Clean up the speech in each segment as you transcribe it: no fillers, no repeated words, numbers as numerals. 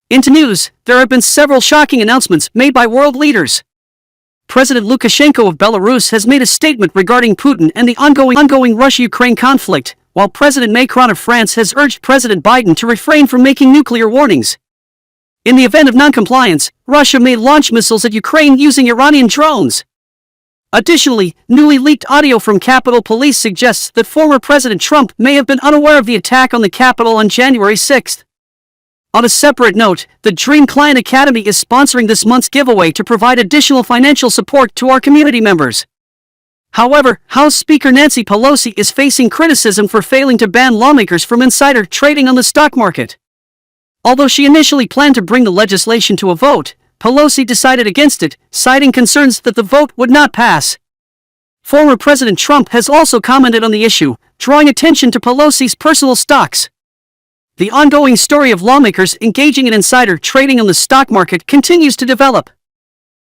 Into news, there have been several shocking announcements made by world leaders. President Lukashenko of Belarus has made a statement regarding Putin and the ongoing Russia-Ukraine conflict, while President Macron of France has urged President Biden to refrain from making nuclear warnings. In the event of non-compliance, Russia may launch missiles at Ukraine using Iranian drones. Additionally, newly leaked audio from Capitol Police suggests that former President Trump may have been unaware of the attack on the Capitol on January 6. On a separate note, the Dream Client Academy is sponsoring this month's giveaway to provide additional financial support to our community members. However, House Speaker Nancy Pelosi is facing criticism for failing to ban lawmakers from insider trading on the stock market. Although she initially planned to bring the legislation to a vote, Pelosi decided against it, citing concerns that the vote would not pass. Former President Trump has also commented on the issue, drawing attention to Pelosi's personal stocks. The ongoing story of lawmakers engaging in insider trading on the stock market continues to develop.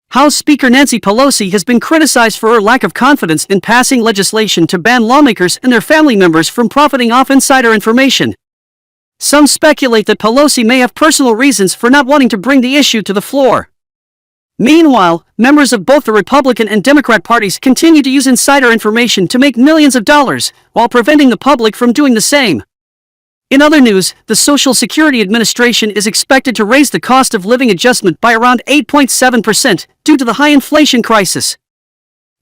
House Speaker Nancy Pelosi has been criticized for her lack of confidence in passing legislation to ban lawmakers and their family members from profiting off insider information. Some speculate that Pelosi may have personal reasons for not wanting to bring the issue to the floor. Meanwhile, members of both the Republican and Democrat parties continue to use insider information to make millions of dollars, while preventing the public from doing the same. In other news, the Social Security Administration is expected to raise the cost of living adjustment by around 8.7% due to the high inflation crisis.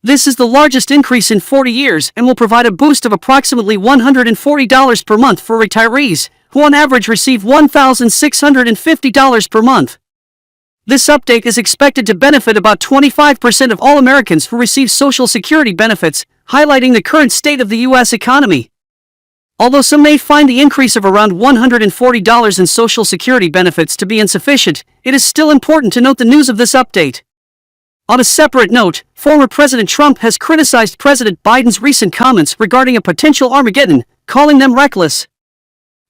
This is the largest increase in 40 years and will provide a boost of approximately $140 per month for retirees, who on average receive $1,650 per month. This update is expected to benefit about 25% of all Americans who receive Social Security benefits, highlighting the current state of the U.S. economy. Although some may find the increase of around $140 in Social Security benefits to be insufficient, it is still important to note the news of this update. On a separate note, former President Trump has criticized President Biden's recent comments regarding a potential Armageddon, calling them reckless.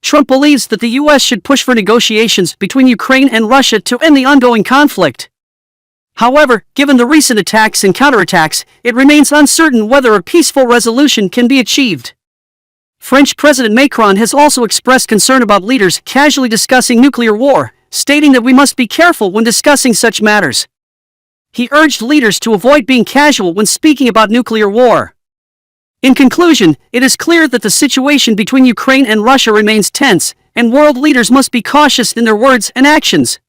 Trump believes that the U.S. should push for negotiations between Ukraine and Russia to end the ongoing conflict. However, given the recent attacks and counterattacks, it remains uncertain whether a peaceful resolution can be achieved. French President Macron has also expressed concern about leaders casually discussing nuclear war, stating that we must be careful when discussing such matters. He urged leaders to avoid being casual when speaking about nuclear war. In conclusion, it is clear that the situation between Ukraine and Russia remains tense, and world leaders must be cautious in their words and actions.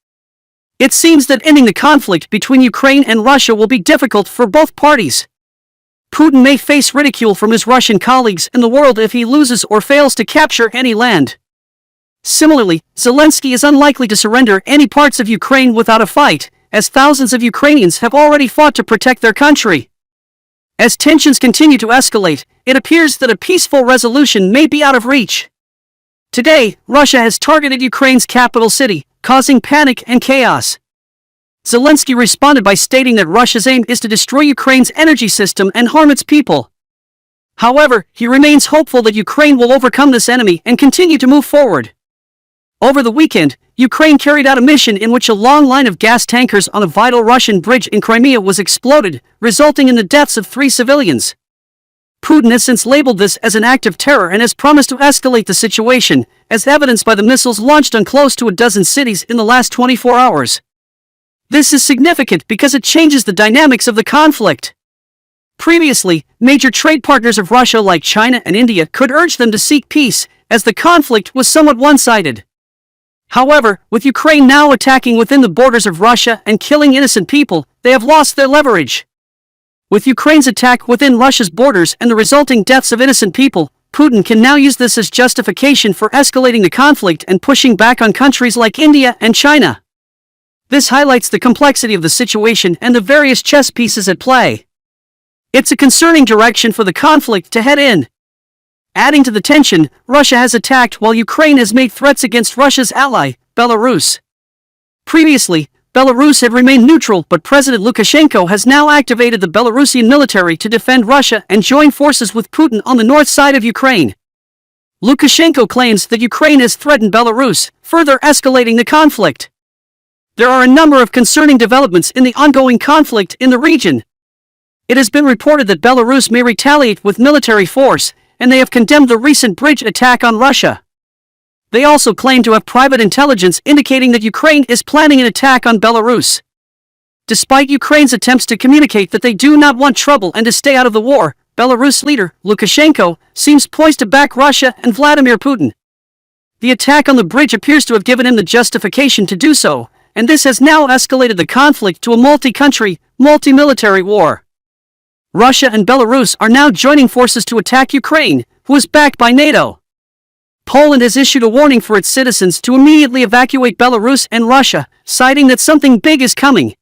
It seems that ending the conflict between Ukraine and Russia will be difficult for both parties. Putin may face ridicule from his Russian colleagues in the world if he loses or fails to capture any land. Similarly, Zelensky is unlikely to surrender any parts of Ukraine without a fight, as thousands of Ukrainians have already fought to protect their country. As tensions continue to escalate, it appears that a peaceful resolution may be out of reach. Today, Russia has targeted Ukraine's capital city, causing panic and chaos. Zelensky responded by stating that Russia's aim is to destroy Ukraine's energy system and harm its people. However, he remains hopeful that Ukraine will overcome this enemy and continue to move forward. Over the weekend, Ukraine carried out a mission in which a long line of gas tankers on a vital Russian bridge in Crimea was exploded, resulting in the deaths of 3 civilians. Putin has since labeled this as an act of terror and has promised to escalate the situation, as evidenced by the missiles launched on close to a dozen cities in the last 24 hours. This is significant because it changes the dynamics of the conflict. Previously, major trade partners of Russia like China and India could urge them to seek peace, as the conflict was somewhat one-sided. However, with Ukraine now attacking within the borders of Russia and killing innocent people, they have lost their leverage. With Ukraine's attack within Russia's borders and the resulting deaths of innocent people, Putin can now use this as justification for escalating the conflict and pushing back on countries like India and China. This highlights the complexity of the situation and the various chess pieces at play. It's a concerning direction for the conflict to head in. Adding to the tension, Russia has attacked while Ukraine has made threats against Russia's ally, Belarus. Previously, Belarus had remained neutral, but President Lukashenko has now activated the Belarusian military to defend Russia and join forces with Putin on the north side of Ukraine. Lukashenko claims that Ukraine has threatened Belarus, further escalating the conflict. There are a number of concerning developments in the ongoing conflict in the region. It has been reported that Belarus may retaliate with military force, and they have condemned the recent bridge attack on Russia. they also claim to have private intelligence indicating that Ukraine is planning an attack on Belarus. Despite Ukraine's attempts to communicate that they do not want trouble and to stay out of the war, Belarus leader, Lukashenko, seems poised to back Russia and Vladimir Putin. The attack on the bridge appears to have given him the justification to do so, and this has now escalated the conflict to a multi-country, multi-military war. Russia and Belarus are now joining forces to attack Ukraine, who is backed by NATO. Poland has issued a warning for its citizens to immediately evacuate Belarus and Russia, citing that something big is coming.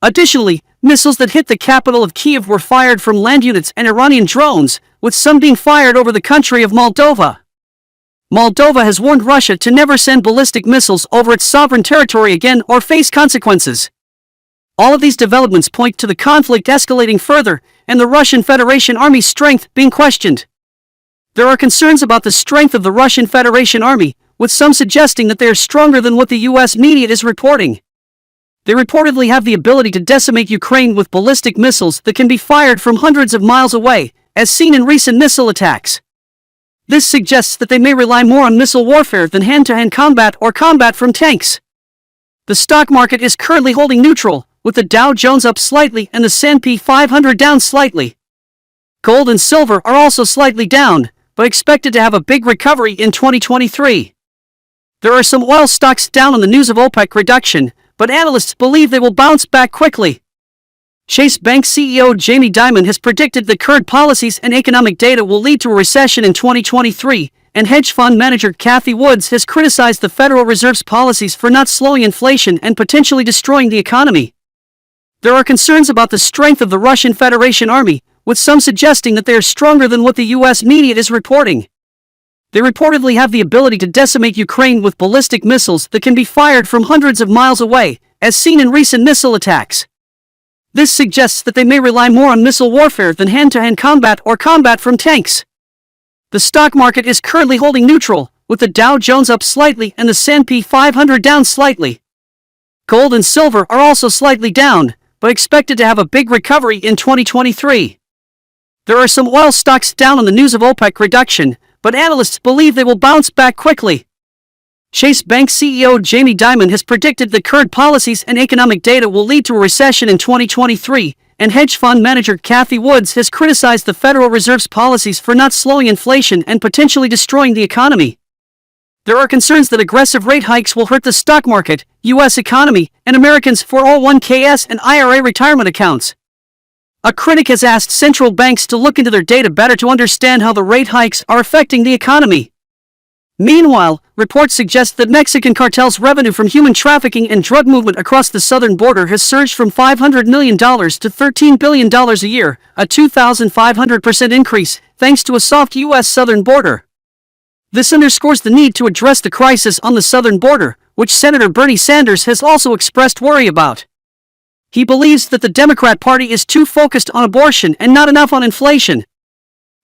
Additionally, missiles that hit the capital of Kyiv were fired from land units and Iranian drones, with some being fired over the country of Moldova. Moldova has warned Russia to never send ballistic missiles over its sovereign territory again or face consequences. All of these developments point to the conflict escalating further and the Russian Federation Army's strength being questioned. There are concerns about the strength of the Russian Federation Army, with some suggesting that they are stronger than what the US media is reporting. They reportedly have the ability to decimate Ukraine with ballistic missiles that can be fired from hundreds of miles away, as seen in recent missile attacks. This suggests that they may rely more on missile warfare than hand-to-hand combat or combat from tanks. The stock market is currently holding neutral, with the Dow Jones up slightly and the S&P 500 down slightly. Gold and silver are also slightly down, but expected to have a big recovery in 2023. There are some oil stocks down on the news of OPEC reduction, but analysts believe they will bounce back quickly. Chase Bank CEO Jamie Dimon has predicted that current policies and economic data will lead to a recession in 2023, and hedge fund manager Cathie Woods has criticized the Federal Reserve's policies for not slowing inflation and potentially destroying the economy. There are concerns about the strength of the Russian Federation Army, with some suggesting that they are stronger than what the US media is reporting. They reportedly have the ability to decimate Ukraine with ballistic missiles that can be fired from hundreds of miles away, as seen in recent missile attacks. This suggests that they may rely more on missile warfare than hand-to-hand combat or combat from tanks. The stock market is currently holding neutral, with the Dow Jones up slightly and the S&P 500 down slightly. Gold and silver are also slightly down, but expected to have a big recovery in 2023. There are some oil stocks down on the news of OPEC reduction, but analysts believe they will bounce back quickly. Chase Bank CEO Jamie Dimon has predicted that current policies and economic data will lead to a recession in 2023, and hedge fund manager Cathie Woods has criticized the Federal Reserve's policies for not slowing inflation and potentially destroying the economy. There are concerns that aggressive rate hikes will hurt the stock market, U.S. economy, and Americans' 401ks and IRA retirement accounts. A critic has asked central banks to look into their data better to understand how the rate hikes are affecting the economy. Meanwhile, reports suggest that Mexican cartels' revenue from human trafficking and drug movement across the southern border has surged from $500 million to $13 billion a year, a 2,500% increase, thanks to a soft U.S. southern border. This underscores the need to address the crisis on the southern border, which Senator Bernie Sanders has also expressed worry about. He believes that the Democrat Party is too focused on abortion and not enough on inflation.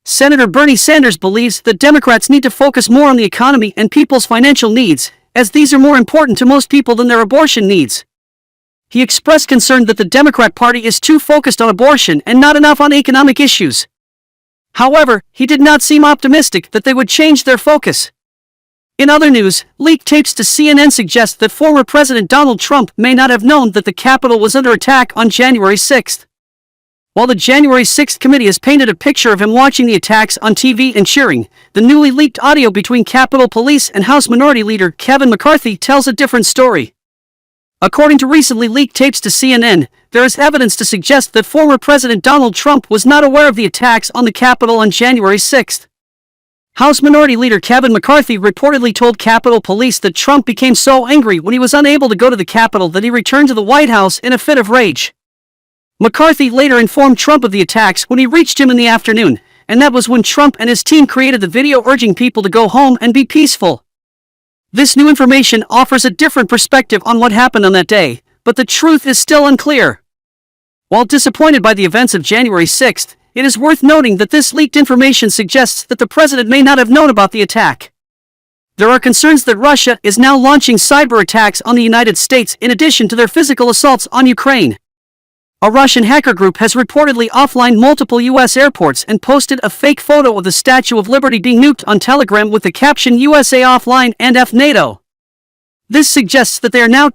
Senator Bernie Sanders believes that Democrats need to focus more on the economy and people's financial needs, as these are more important to most people than their abortion needs. He expressed concern that the Democrat Party is too focused on abortion and not enough on economic issues. However, he did not seem optimistic that they would change their focus. In other news, leaked tapes to CNN suggest that former President Donald Trump may not have known that the Capitol was under attack on January 6th. While the January 6th committee has painted a picture of him watching the attacks on TV and cheering, the newly leaked audio between Capitol Police and House Minority Leader Kevin McCarthy tells a different story. According to recently leaked tapes to CNN, there is evidence to suggest that former President Donald Trump was not aware of the attacks on the Capitol on January 6th. House Minority Leader Kevin McCarthy reportedly told Capitol Police that Trump became so angry when he was unable to go to the Capitol that he returned to the White House in a fit of rage. McCarthy later informed Trump of the attacks when he reached him in the afternoon, and that was when Trump and his team created the video urging people to go home and be peaceful. This new information offers a different perspective on what happened on that day, but the truth is still unclear. While disappointed by the events of January 6th, it is worth noting that this leaked information suggests that the president may not have known about the attack. There are concerns that Russia is now launching cyber attacks on the United States in addition to their physical assaults on Ukraine. A Russian hacker group has reportedly offlined multiple US airports and posted a fake photo of the Statue of Liberty being nuked on Telegram with the caption USA offline and F NATO. This suggests that they are now